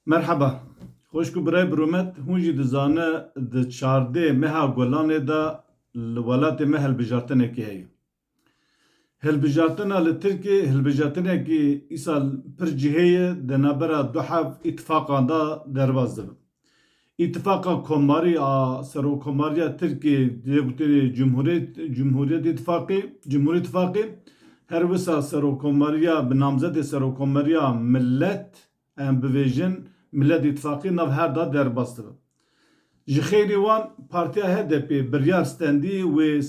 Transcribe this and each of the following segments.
Merhaba. Hoş ku birey biromet hûn jî dizane di çardê meha Golanê de li welatê me hilbijartinekî heye. Hilbijartina li Tirkiyê hilbijartinekî îsal pir cihê ye di navbera du hev îtifaqan da derbas dibin. İttifaqa Komarî a Serokkomariya Tirkiyê dê gotinê Cumhuriyet İttifaqê her wisa Serokkomariya bi namzedê Serokkomariya Millet em bibêjin Millet İttifaqê nav her da derbas dibin. Ji xêrî wan Partiya HDP biryar stendî wê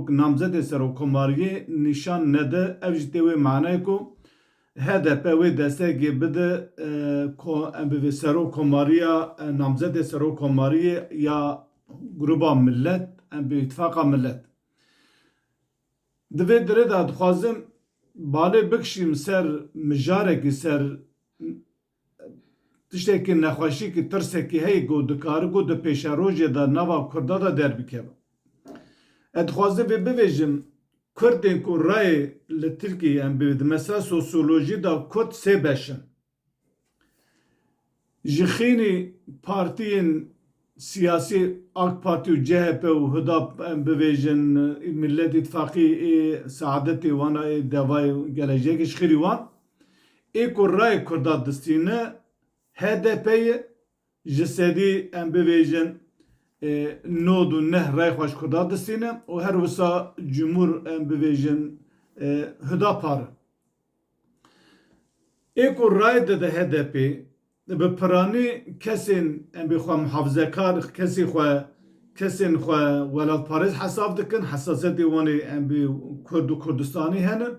namzedê Serokkomariyê nîşan nede ev jî tê wê manayê ku HDP wê destekê bide em bi Serokkomariya namzedê Serokkomariyê ya gruba Millet em bi İttifaqa Millet. Di vê dirê de dixwazim balê bikişîm ser mijarekî ser tiştekî nexweşîkî tirsekî heye ku dikare ku di pêşerojê de nava Kurda da derbikeve. Dixwazim vê bibêjim Kurdên ku rayê li Tirkiyê em bi mesela sosyolojî da Kurd sê beş in. Ji xînî partiyên siyasî AK Parti û CHP û Hidap em bibêjin Millet İttifaqê Saadetê wan Devayê Gelecekê ji xêrî wan ê ku rayê Kurda distîne HDP'ye ji sedî em bibêjin nod û neh rayê xwe ji Kurda distîne û her wisa Cumhur em bibêjin Hidapar. Ê ku rayê dide HDP bi piranî kesên em bê xwe muhafzekar kesên xwe welatparêz hesab dikin hesasiyetê wan ê em bê Kurd û Kurdistanî henin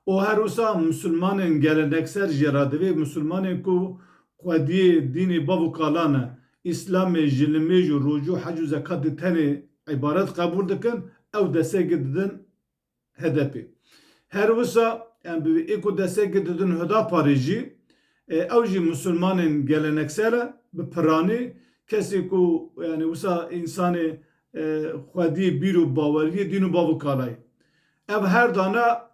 û her wisa Müslümanên gelenekser jê ra divê Müslümanên ku xwediyê dînê bav û kalan e İslamê ji nimêj û rojû hez û zekatê tenê ibaret qebûl dikin ew destekê didin HDP. Her wisa em bi ê ku destekê didin Hidaparê jî ew jî Müslümanên gelenekser e bi piranî kesê ku yani wisa însanê xwediyê bîr û baweriyê dîn û bav û kalayê. Ev her dana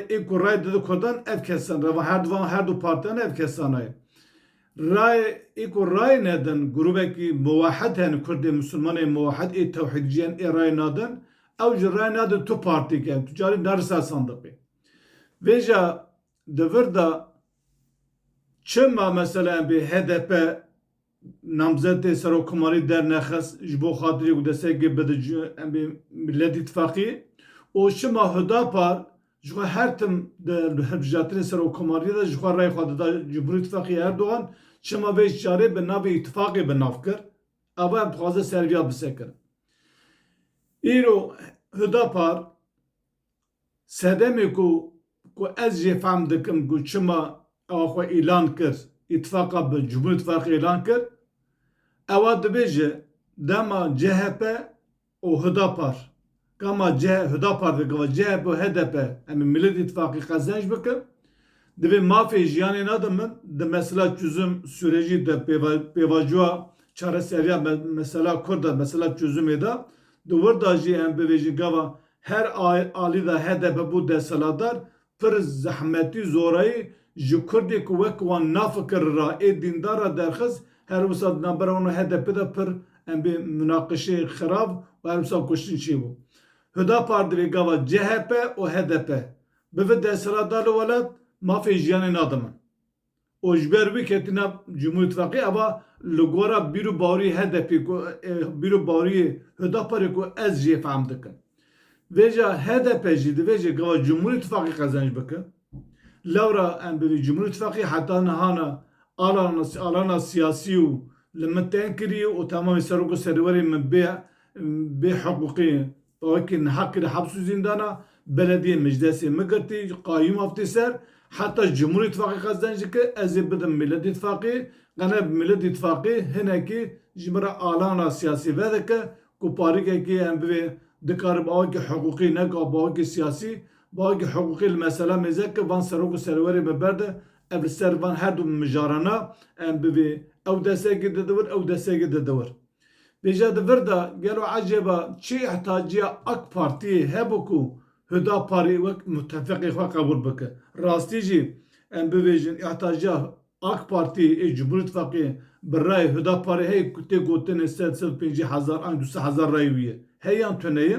ê ku ray dide Kurdan ev kesan her du partiyan ev kesanaye. Ê ku ray nedin grûpekî muwahed hene Kurdê Müslümanên muwahed ê tewhîdciyan ê ray nadin ew ji ray nadin tu partîke tu carî nerisa sandiqê. Vêja di vir da çima mesela em bê HDP namzedê Serokkomarî dernexist ji bo xatirê û destekê bide em bê Millet İttifaqê û çima Hidapar ji xwe her tim di hilbijartinê Serokkomariyê de ji xwe rayê xwe dida Cumhuriyet İttifaqê Erdogan çima vê ji carê bi navê îttifaqê bi nav kir ava em dixwaze serviya bisekirin. Îro Hidapar sedemê ku ez jê fehm dikim ku çima ewa xwe îlan kir îttifaqa bi Cumhuriyet İttifaqê îlan kir ewa dibêje dema CHP û Hidapar gama Hidapar digiva CHP û HDP em Millet İttifaqê qezenc bikin divê mafê jiyanê nadin min di mesela çözüm sürecî de pêvajoya çareseriya mesela Kurda mesela çözümê de di wir da jî em bibêjin gava her alî da HDP bû desthilatdar pir zehmetî zorayî ji Kurdê ku wek wan nafikir ra ê dîndara derxist her wisa di navbera wan HDP de pir em bê münaqişê xirab û her wisa kuştin çîbû. Hidapar divê gava CHP û HDP bive desthilatdar li welat mafê jiyanê nadin min. û ji ber wî ketine Cumhuriyet İttifaqê eva li gora bîr û bawerî HDP ku bîr û baweriyê Hidaparê ku ez jê fehm dikim. Vêja HDP jî divê jê gava Cumhuriyet İttifaqê qezenc bikin. Lewra em bi Cumhuriyet İttifaqê heta nihana alana siyasî û li min tên kiriye û temamê serok û serwerê min bê hiqûqî wekî niha kiriye heps û zîndana belediyê Meclesê min girtî qayyum haftê ser heta Cumhuriyet İttifaqê qezenc dike ez ê bidim Millet İttifaqê qene Millet İttifaqê hinekî ji min re alana siyasî vedike ku parîkekî em bivê dikare bawekî hiqûqî neka bawekî siyasî bawekî hiqûqî li mesela mêzeke van serok û serwerê me berde ev li ser van her du mijarana em bivê ew destekê dide wir ew destekê dide wir. Vêja di vir da gelo eceba çi ihtiyaciya AK Partiyê hebû ku Hidaparê wek mutefeqê xwe qebûl bike. Rastî jî em bibêjin ihtiyaciya AK Parti Cumhur İttifakı برای هداپاری هی کتی گوتن سلسل 50,000 آن 2,000 رایویه هیان تنهی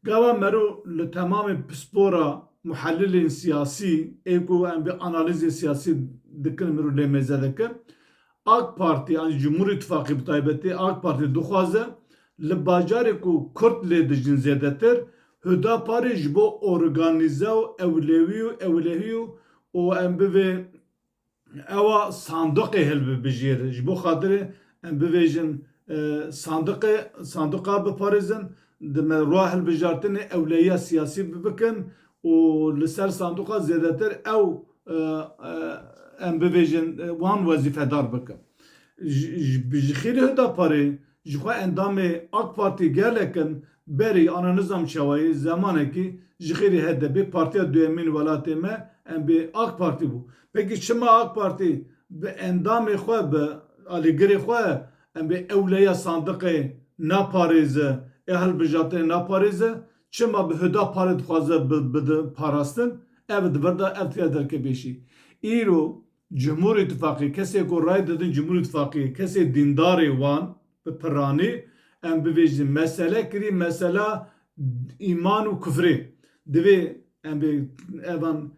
گاوا مرو لتمام پسپورا محلل سیاسی ایکو ام به analiz siyasi دکن مرو لمزه دکن AK Parti yani Cumhur İttifakı taybeti AK Parti duxwaze li bajarê ku Kurd lê dijin zêdetir Hüdaparê ji bo organize û ewlehî û em bivê ewa sandıqê hilbibijêre ji bo xatirê em bivêjin sandıqa biparêzin di me ra hilbijartinê ewlehiya siyasî bikin û li ser sandıqa zêdetir ew em bivêjin wan wezîfedar bikin. Ji xêrê Hüdaparê ji xwe endamê AK Parti gelekin berî ana nizam çawayî zamanekî ji xêrê HDP partiya duyemîn welatê me em bê AK Parti bû. Peki çima AK Parti bi endamê xwe bi alîgirê xwe em bê ewleya sandıqê naparêze hilbijartinê naparêze çima bi Hüdaparê dixwaze bide parastin ev divirda ev têya derkebêşî. Îro Cumhur İttifakı kesê ku ray didin Cumhur İttifakı kesê dîndarê wan bi piranî em bivêjin mesele kirî mesela îman û kufrê divê em bê evan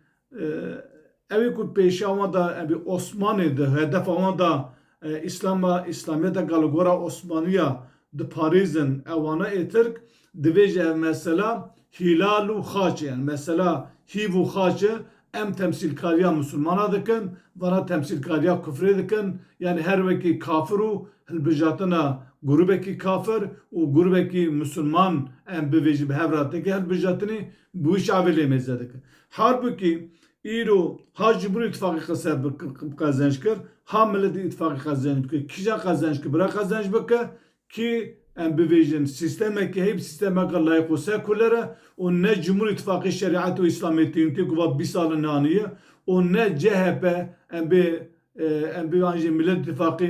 evê ku pêşa wan da em bê Osmanê di hedefa wan da İslamiyeta galigora Osmaniya diparêzin ewana ê Tirk divê ji ev mesela hilal û xaç yani mesela hîv û xaçı em temsilkariya Müslümana dikin vana temsilkariya kufrê dikin yani her wekî kafir û hilbijartina grubekî kafir û grubekî Müslüman em bivêjî bi hev re teke hilbijartinê bu iş avê lê mêze dikin. Halbuki îro ha Cumhur İttifakı qise qezenc kir ha Milletî İttifakı qezenc bike kîja qezenc kir bira qezenc bike ki em bivêjin sistemekî heyb sistemeka layık û sekûler e û ne Cumhur İttifakı şeriat û İslamiyetî ku va 20 salên aniye û ne CHP em bê anjê Millet İttifakı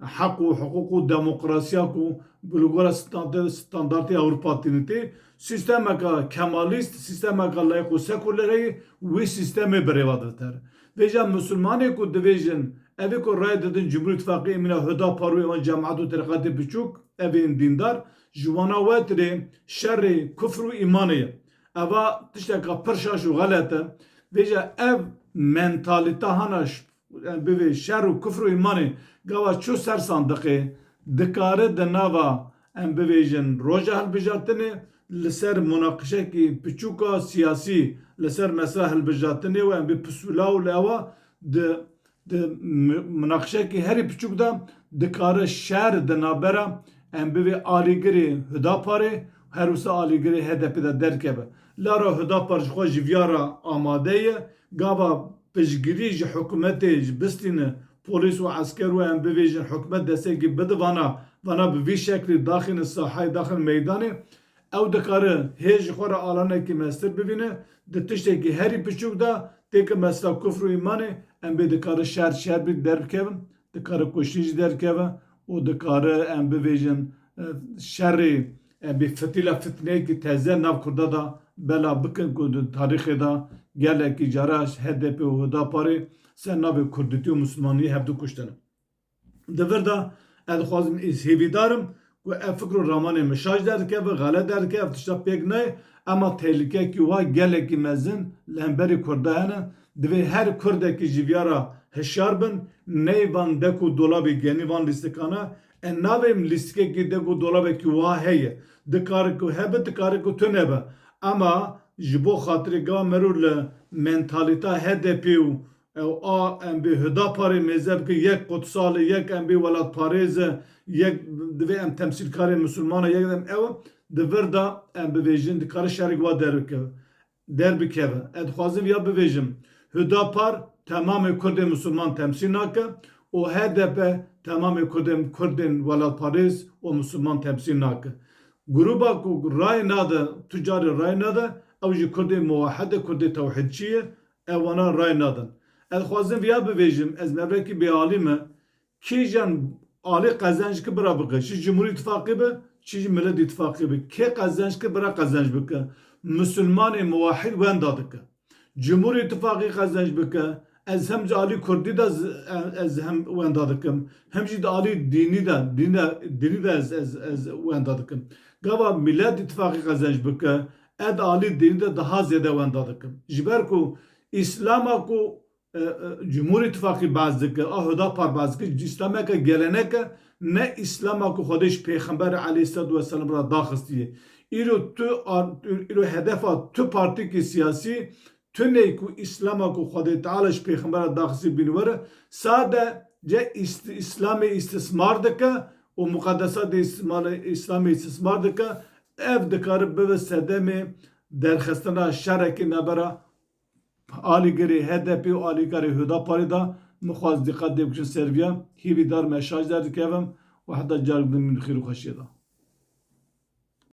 hak û hukuk û demokrasiya ku bilgora standartê Avrupa tînitê sistemeka kemalîst sistemeka layık û sekûler heye wê sistemê birêva diter. Vêja Müslümanê ku divêjin evê ku ray didin Cumhur İttifakı emîna Hüdaparû wan cemaat û terîqatê biçûk evên dîndar ji wana we tirê şerê kufr û îmanê ye. Eva tişteka pir şaş û xelet e. Vêja ev mentalîta hana bivê şer û kufr û îmanê gava çû ser sandiqê dikare di nava em bivêjin roja hilbijartinê li ser munaqişekî piçûka siyasî li ser mesela hilbijartinê û em bê pisûla û li ewa di munaqişekî herî piçûk da dikare şer di navbera em bivê alîgirê Hüdaparê her wisa alîgirê HDP de derkeve. Lara Hüdapar ji xwe ji vyara amade ye gava piştgirî ji hikûmetê ji bistîne polis û esker û em bivêjin hikûmet destekî bide vana bi vî şeklî daxîne sahayê daxîne meydanê ew dikare hê ji xwe re alanekî mestir bibîne di tiştekî herî piçûk da têke mesela kufr û îmanê em bê dikare şer bî derbikevin dikare kuştî jî derkeve û dikare em bivêjin şerê em bê fitîla fitneyekî teze nav Kurda da bela bikin ku di tarîxê da gelekî cara HDP û Hüdaparê ser navê Kurdîtî û Müslümaniyê hev du kuştine. Di vir da ez dixwazim hêvîdarim ku ev fikr û ramanê mişaj derkeve xelet derke ev tişta pêk nayê ama tehlikekî wa gelekî mezin li hemberî Kurda hene divê her Kurdekî ji vyara hişyar bin neyvan dek û dolabê genî van lîstikana navê lîstikekî dek û dolabekî wa heye dikare ku hebe dikare ku tu nebe ama ji bo xatirê gava merû li mentalîta HDP û em bê Hüdaparê mêze bike yek qutsalê yek em bê welatparêze yek divê em temsîlkarê Müslüman yek em ew di vir da em bivêjin dikare şerek wa derbikeve. Ez dixwazim ya bivêjim Hüdapar tamamê Kurdên Müslüman temsîl nake û HDP tamamê Kurdên welatparêz û Müslüman temsîl nake. Gruba ku ray nade tucarê ray nade ew jî Kurdên muwahhede Kurdê tewhîdçî ye ew wana ray nadin. Ez dixwazim ya bivêjim ez mevrekî bêalî me kîjan alî qezenc ki bira bike çi Cumhur İttifakı be çi jî Millet İttifakı be kê qezenc ki bira qezenc bike Müslümanê muwahhid wenda dike. Cumhur İttifakı qezenc bike ez hem Ali Kurdî de ez hem wenda dikim, hem jî Ali dînî de ez wenda dikim. Gava Millet İttifakı kazanç bike, ed Ali dînî de daha zêde wenda dikim. Ji ber ku İslam'a ku Cumhur İttifakı baz dike, Hüdapar baz dike, İslam'a geleneke ne İslam'a ku Xwedeş Peygamber aleyhissalatu vesselam ra daxistiye. İro hedefa tu partiki siyasi tüne ku İslam'a ku Xwedê Teala ji Peygamber daxistî binwere sade ce İslam'ı istismar dike û mukaddesat İslam'ı istismar dike ev dikare bibe sedemê derxistina şerekê nebera alîgerê HDP û alîgerê Hüdaparê da mixwaz dîqet dê bikin ser vê hîvî dar mesaj derdikevim û heta carek din min xêr û xweşiyê da.